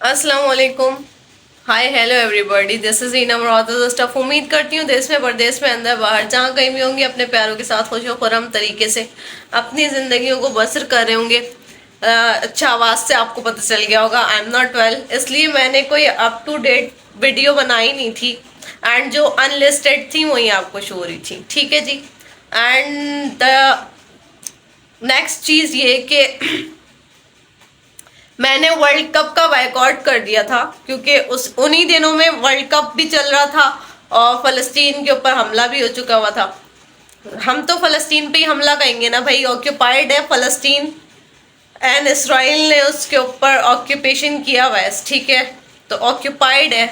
अस्सलाम वालेकुम। Hi hello everybody, this is ईना मराता स्टफ। उम्मीद करती हूँ देश में परदेश में अंदर बाहर जहाँ कहीं भी होंगे अपने प्यारों के साथ खुश खुरम तरीके से अपनी जिंदगियों को बसर कर रहे होंगे। अच्छा, आवाज से आपको पता चल गया होगा आई एम नॉट वेल, इसलिए मैंने कोई अप टू डेट वीडियो बनाई नहीं थी एंड जो अनलिस्टेड थी वही आपको शो हो रही थी। ठीक है जी। एंड द नेक्स्ट चीज ये कि मैंने वर्ल्ड कप का बायकॉट कर दिया था क्योंकि उस उन्हीं दिनों में वर्ल्ड कप भी चल रहा था और फलस्तीन के ऊपर हमला भी हो चुका हुआ था। हम तो फलस्तीन पे ही हमला कहेंगे ना भाई, ऑक्यूपाइड है फलस्तीन एंड इसराइल ने उसके ऊपर ऑक्यूपेशन किया हुआ है। ठीक है, तो ऑक्यूपाइड है,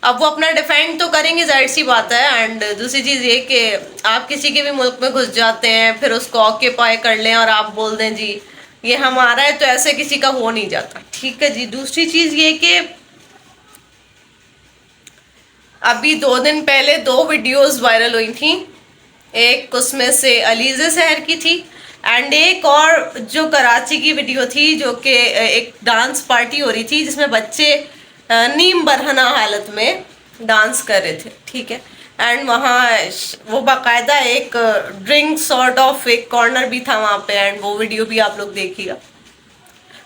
अब वो अपना डिफेंड तो करेंगे, जाहिर सी बात है। एंड दूसरी चीज ये कि आप किसी के भी मुल्क में घुस जाते हैं फिर उसको ऑक्यूपाई कर लें और आप बोल दें जी ये हमारा है, तो ऐसे किसी का हो नहीं जाता। ठीक है जी। दूसरी चीज ये कि अभी 2 दिन पहले 2 वीडियोस वायरल हुई थी। एक उसमें से अलीज़े शहर की थी एंड एक और जो कराची की वीडियो थी जो कि एक डांस पार्टी हो रही थी जिसमें बच्चे नीम बरहना हालत में डांस कर रहे थे। ठीक है। एंड वहाँ वो बाकायदा एक ड्रिंक सॉर्ट ऑफ एक कॉर्नर भी था वहाँ पे एंड वो वीडियो भी आप लोग देखिएगा।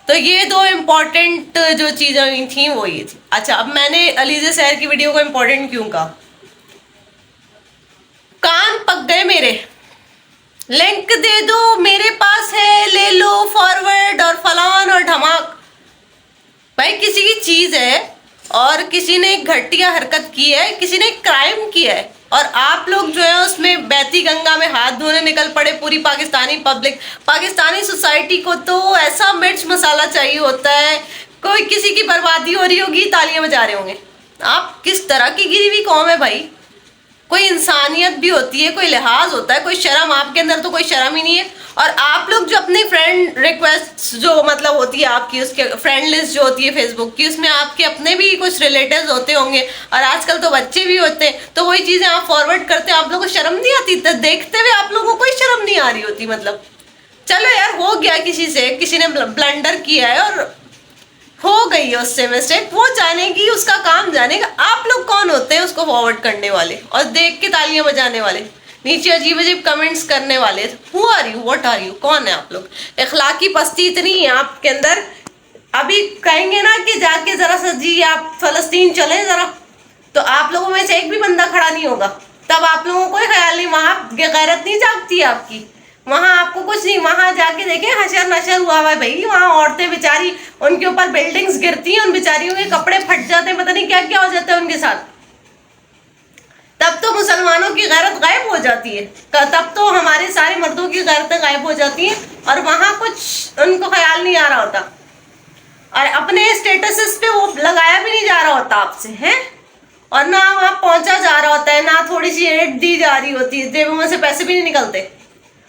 तो ये 2 इम्पोर्टेंट जो चीजें हुई थी वो ये थी। अच्छा, अब मैंने अलीज़े शहर की वीडियो को इम्पोर्टेंट क्यों कहा? कान पक गए मेरे, लिंक दे दो मेरे पास है, ले लो फॉरवर्ड और फलान और धमाक। भाई किसी की चीज है और किसी ने एक घटिया हरकत की है, किसी ने क्राइम किया है और आप लोग जो है उसमें बहती गंगा में हाथ धोने निकल पड़े। पूरी पाकिस्तानी पब्लिक, पाकिस्तानी सोसाइटी को तो ऐसा मिर्च मसाला चाहिए होता है। कोई किसी की बर्बादी हो रही होगी तालियां बजा रहे होंगे। आप किस तरह की गिरी हुई कौम है भाई? कोई इंसानियत भी होती है, कोई लिहाज होता है, कोई शर्म। आपके अंदर तो कोई शर्म ही नहीं है। और आप लोग जो अपनी फ्रेंड रिक्वेस्ट जो मतलब होती है आपकी, उसके फ्रेंड लिस्ट जो होती है फेसबुक की, उसमें आपके अपने भी कुछ रिलेटिव्स होते होंगे और आजकल तो बच्चे भी होते हैं, तो वही चीजें आप फॉरवर्ड करते हैं। आप लोगों को शर्म नहीं आती? तो देखते हुए आप लोगों को कोई शर्म नहीं आ रही होती? मतलब चलो यार, हो गया किसी से, किसी ने ब्लंडर किया है और हो गई है उससे मिस्टेक, वो जानेगी, उसका काम जानेगा। आप लोग कौन होते हैं उसको फॉरवर्ड करने वाले और देख के तालियां बजाने वाले, नीचे अजीब अजीब कमेंट्स करने वाले? Who are you, what are you, कौन है आप लोग? इखलाकी पस्ती इतनी है आपके अंदर। अभी कहेंगे ना कि जाके जरा सा जी आप फलस्तीन चले जरा, तो आप लोगों में से एक भी बंदा खड़ा नहीं होगा। तब आप लोगों को कोई ख्याल नहीं, वहां गैरत नहीं जागती आपकी, वहां आपको कुछ नहीं। वहां जाके देखें हशर नशर हुआ हुआ है भाई। वहां औरतें बेचारी, उनके ऊपर बिल्डिंग्स गिरती हैं, उन बेचारियों के कपड़े फट जाते हैं, पता नहीं क्या क्या हो जाता है उनके साथ। तब तो मुसलमानों की गैरत गायब हो जाती है, तब तो हमारे सारे मर्दों की गैरतें गायब हो जाती हैं और वहां कुछ उनको ख्याल नहीं आ रहा होता और अपने स्टेटस पे वो लगाया भी नहीं जा रहा होता आपसे, है। और ना वहां पहुंचा जा रहा होता है, ना थोड़ी सी एड दी जा रही होती है, जेबों में से पैसे भी नहीं निकलते।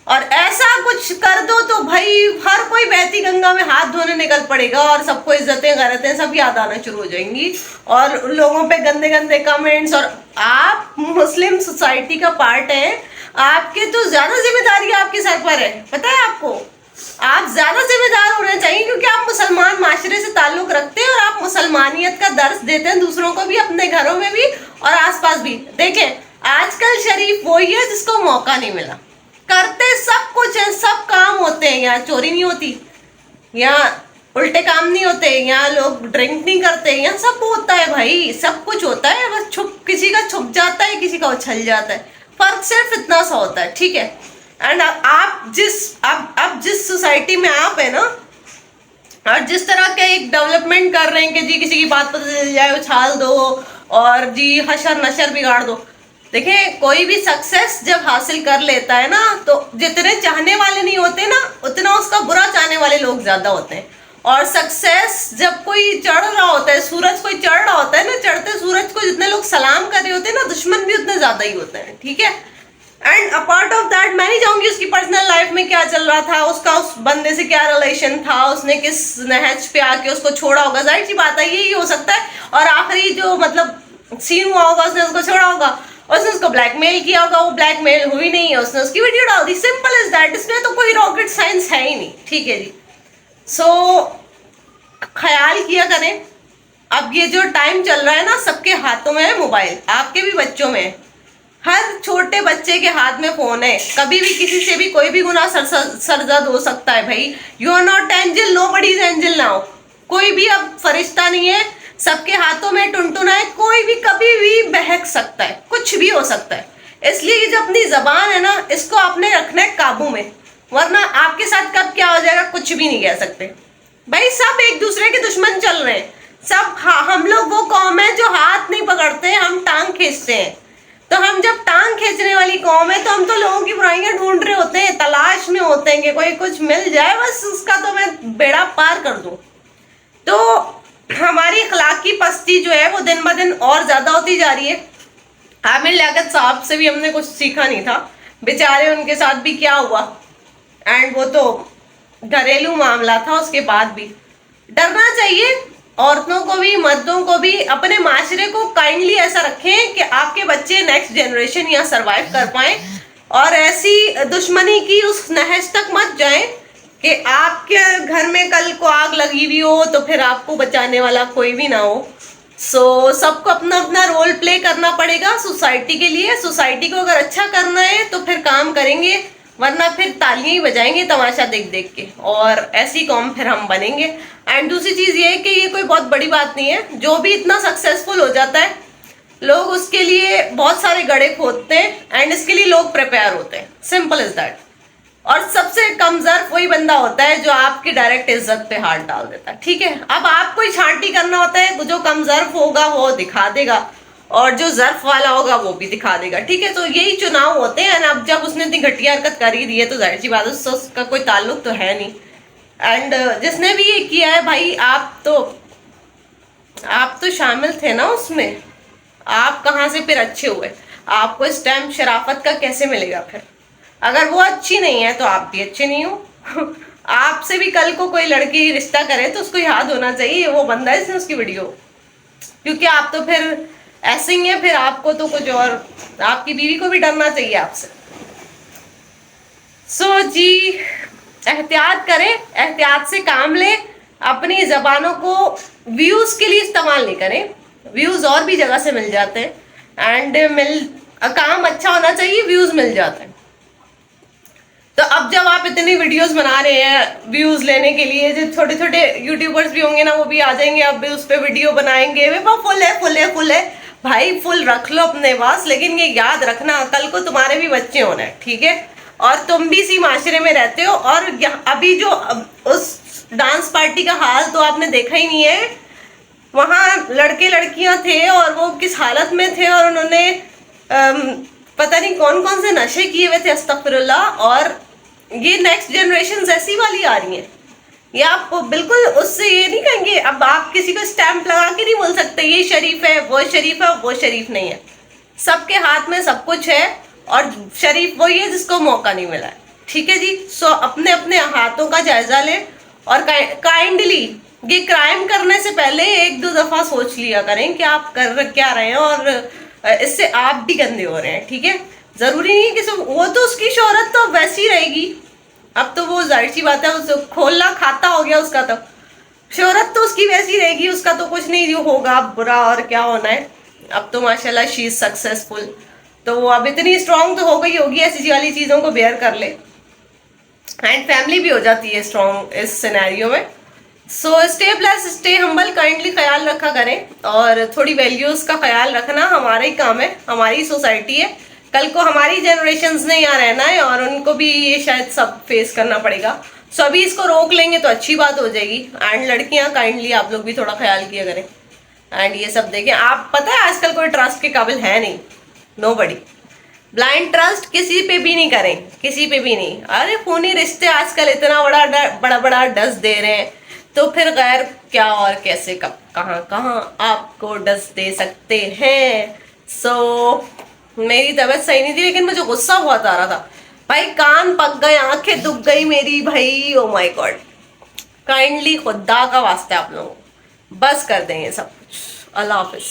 और ऐसा कुछ कर दो तो भाई हर कोई बहती गंगा में हाथ धोने निकल पड़ेगा और सबको इज्जतें गैरतें सब याद आना शुरू हो जाएंगी और लोगों पे गंदे गंदे कमेंट्स। और आप मुस्लिम सोसाइटी का पार्ट है, आपके तो ज्यादा जिम्मेदारी आपके सर पर है, पता है आपको? आप ज्यादा जिम्मेदार होने चाहिए क्योंकि आप मुसलमान माशरे से ताल्लुक रखते हैं और आप मुसलमानियत का दर्स देते हैं दूसरों को भी, अपने घरों में भी और आसपास भी। देखें, आजकल शरीफ वही है जिसको मौका नहीं मिला। करते सब कुछ है, सब काम होते हैं। यहाँ चोरी नहीं होती, यहाँ उल्टे काम नहीं होते, यहाँ लोग ड्रिंक नहीं करते, यहाँ सब होता है भाई, सब कुछ होता है। बस छुप, किसी का छुप जाता है, किसी का उछल जाता है, फर्क सिर्फ इतना सा होता है। ठीक है। एंड आप जिस अब जिस सोसाइटी में आप है ना और जिस तरह के एक डेवलपमेंट कर रहे हैं कि जी किसी की बात पता चल जाए उछाल दो और जी हशर नशर बिगाड़ दो। देखिए, कोई भी सक्सेस जब हासिल कर लेता है ना तो जितने चाहने वाले नहीं होते ना उतना उसका बुरा चाहने वाले लोग ज्यादा होते हैं। और सक्सेस जब कोई चढ़ रहा होता है, सूरज कोई चढ़ रहा होता है ना, चढ़ते सूरज को जितने लोग सलाम कर रहे होते हैं ना, दुश्मन भी उतने ज्यादा ही होते हैं। ठीक है। एंड अपार्ट ऑफ दैट मैं नहीं चाहूंगी उसकी पर्सनल लाइफ में क्या चल रहा था, उसका उस बंदे से क्या रिलेशन था, उसने किस नहज पे आके उसको छोड़ा होगा, जाहिर सी बात है यही हो सकता है। और आखिरी जो मतलब सीन हुआ होगा, उसने उसको छोड़ा होगा, उसने उसको ब्लैकमेल किया होगा, वो ब्लैकमेल हुई नहीं है, उसने उसकी वीडियो डाल दी, सिंपल इज दैट। इसमें तो कोई रॉकेट साइंस है ही नहीं। ठीक है जी। सो ख्याल किया करें। अब ये जो टाइम चल रहा है ना, सबके हाथों में है मोबाइल, आपके भी बच्चों में है। हर छोटे बच्चे के हाथ में फोन है। कभी भी किसी से भी कोई भी गुनाह सरजद हो सकता है भाई। You are not angel, nobody is angel now. कोई भी अब फरिश्ता नहीं है, सबके हाथों में टुनटुना है। कोई भी कभी भी बहक सकता है, कुछ भी हो सकता है। इसलिए ये जो अपनी जबान है ना, इसको आपने रखना है काबू में, वरना आपके साथ कब क्या हो जाएगा कुछ भी नहीं कह सकते। भाई सब एक दूसरे के दुश्मन चल रहे हैं सब। हम लोग वो कौम है जो हाथ नहीं पकड़ते, हम टांग खींचते हैं। तो हम जब टांग खींचने वाली कौम है तो हम तो लोगों की बुराइयां ढूंढ रहे होते हैं, तलाश में होते हैं कि कोई कुछ मिल जाए, बस उसका तो मैं बेड़ा पार कर दूं। तो हमारी अखलाकी पस्ती जो है वो दिन ब दिन और ज्यादा होती जा रही है। आमिर लियाकत साहब से भी हमने कुछ सीखा नहीं था, बेचारे उनके साथ भी क्या हुआ। एंड वो तो घरेलू मामला था, उसके बाद भी डरना चाहिए। औरतों को भी, मर्दों को भी, अपने माशरे को काइंडली ऐसा रखें कि आपके बच्चे नेक्स्ट जनरेशन यहाँ सरवाइव कर पाए, और ऐसी दुश्मनी की उस नहज तक मत जाएं कि आपके घर में कल को आग लगी हुई हो तो फिर आपको बचाने वाला कोई भी ना हो। सबको अपना अपना रोल प्ले करना पड़ेगा सोसाइटी के लिए। सोसाइटी को अगर अच्छा करना है तो फिर काम करेंगे, वरना फिर तालियां ही बजाएंगे तमाशा देख देख के, और ऐसी कौम फिर हम बनेंगे। एंड दूसरी चीज ये है कि ये कोई बहुत बड़ी बात नहीं है, जो भी इतना सक्सेसफुल हो जाता है लोग उसके लिए बहुत सारे गड्ढे खोदते हैं, एंड इसके लिए लोग प्रिपेयर होते हैं, सिंपल इज दैट। और सबसे कम ज़र्फ वही बंदा होता है जो आपकी डायरेक्ट इज्जत पे हाथ डाल देता है, ठीक है। अब आपको ही छांटी करना होता है, जो कम ज़र्फ होगा वो दिखा देगा, और जो ज़र्फ वाला होगा वो भी दिखा देगा, ठीक है। तो यही चुनाव होते हैं। अब जब उसने इतनी घटिया हरकत कर ही दी है तो जाहिर सी बात है उसका कोई ताल्लुक तो है नहीं। एंड जिसने भी ये किया है भाई, आप तो शामिल थे ना उसमें, आप कहाँ से फिर अच्छे हुए? आपको इस टाइम शराफत का कैसे मिलेगा फिर? अगर वो अच्छी नहीं है तो आप भी अच्छे नहीं हो। आपसे भी कल को कोई लड़की रिश्ता करे तो उसको याद होना चाहिए वो बंदा है जिसने उसकी वीडियो, क्योंकि आप तो फिर ऐसे ही है, फिर आपको तो कुछ और, आपकी बीवी को भी डरना चाहिए आपसे। जी एहतियात करें, एहतियात से काम लें, अपनी जबानों को व्यूज के लिए इस्तेमाल नहीं करें। व्यूज और भी जगह से मिल जाते हैं, एंड काम अच्छा होना चाहिए, व्यूज मिल जाते हैं। तो अब जब आप इतनी वीडियोस बना रहे हैं व्यूज लेने के लिए, जो छोटे छोटे यूट्यूबर्स भी होंगे ना वो भी आ जाएंगे, अब भी उस पर वीडियो बनाएंगे, वे फुल है फुल है फुल है। भाई फुल रख लो अपने पास, लेकिन ये याद रखना कल को तुम्हारे भी बच्चे होने हैं, ठीक है। और तुम भी इसी माशरे में रहते हो, और अभी जो उस डांस पार्टी का हाल तो आपने देखा ही नहीं है। वहाँ लड़के लड़कियां थे और वो किस हालत में थे, और उन्होंने पता नहीं कौन कौन से नशे किए हुए थे, अस्तगफिरुल्लाह। और ये नेक्स्ट जनरेशन ऐसी वाली आ रही है, ये आप बिल्कुल उससे ये नहीं कहेंगे। अब आप किसी को स्टैंप लगा के नहीं बोल सकते ये शरीफ है, वो शरीफ है, वो शरीफ नहीं है। सबके हाथ में सब कुछ है, और शरीफ वही है जिसको मौका नहीं मिला है, ठीक है जी। अपने अपने हाथों का जायजा लें, और काइंडली ये क्राइम करने से पहले एक दो दफा सोच लिया करें कि आप कर क्या रहे हैं, और इससे आप भी गंदे हो रहे हैं, ठीक है। जरूरी नहीं कि वो तो उसकी शोहरत तो वैसी रहेगी, अब तो वो जाहिर सी बात है, उस खोलना खाता हो गया उसका, तो शोहरत तो उसकी वैसी रहेगी, उसका तो कुछ नहीं जो होगा बुरा और क्या होना है। अब तो माशाल्लाह शी इज सक्सेसफुल, तो वो अब इतनी स्ट्रांग तो हो गई होगी, ऐसी वाली चीज़ों को बेयर कर ले, एंड फैमिली भी हो जाती है स्ट्रांग इस सिनेरियो में। Stay plus stay humble, kindly ख्याल रखा करें, और थोड़ी वैल्यूज़ का ख्याल रखना हमारा ही काम है, हमारी सोसाइटी है। कल को हमारी जनरेशन्स ने यहाँ रहना है, और उनको भी ये शायद सब फेस करना पड़ेगा। अभी इसको रोक लेंगे तो अच्छी बात हो जाएगी। एंड लड़कियाँ काइंडली आप लोग भी थोड़ा ख्याल किया करें, एंड ये सब देखें। आप पता है आजकल कोई ट्रस्ट के काबिल है नहीं, नोबडी। ब्लाइंड ट्रस्ट किसी पे भी नहीं करें, किसी पे भी नहीं। अरे खूनी रिश्ते आजकल इतना बड़ा डस दे रहे हैं, तो फिर गैर क्या और कैसे कब कहाँ आपको डस दे सकते हैं। मेरी तबीयत सही नहीं थी, लेकिन मुझे गुस्सा बहुत आ रहा था भाई, कान पक गए, आंखें दुख गई मेरी भाई, ओ माय गॉड। काइंडली खुदा का वास्ता आप लोगों बस कर देंगे सब कुछ। अल्लाह हाफिज।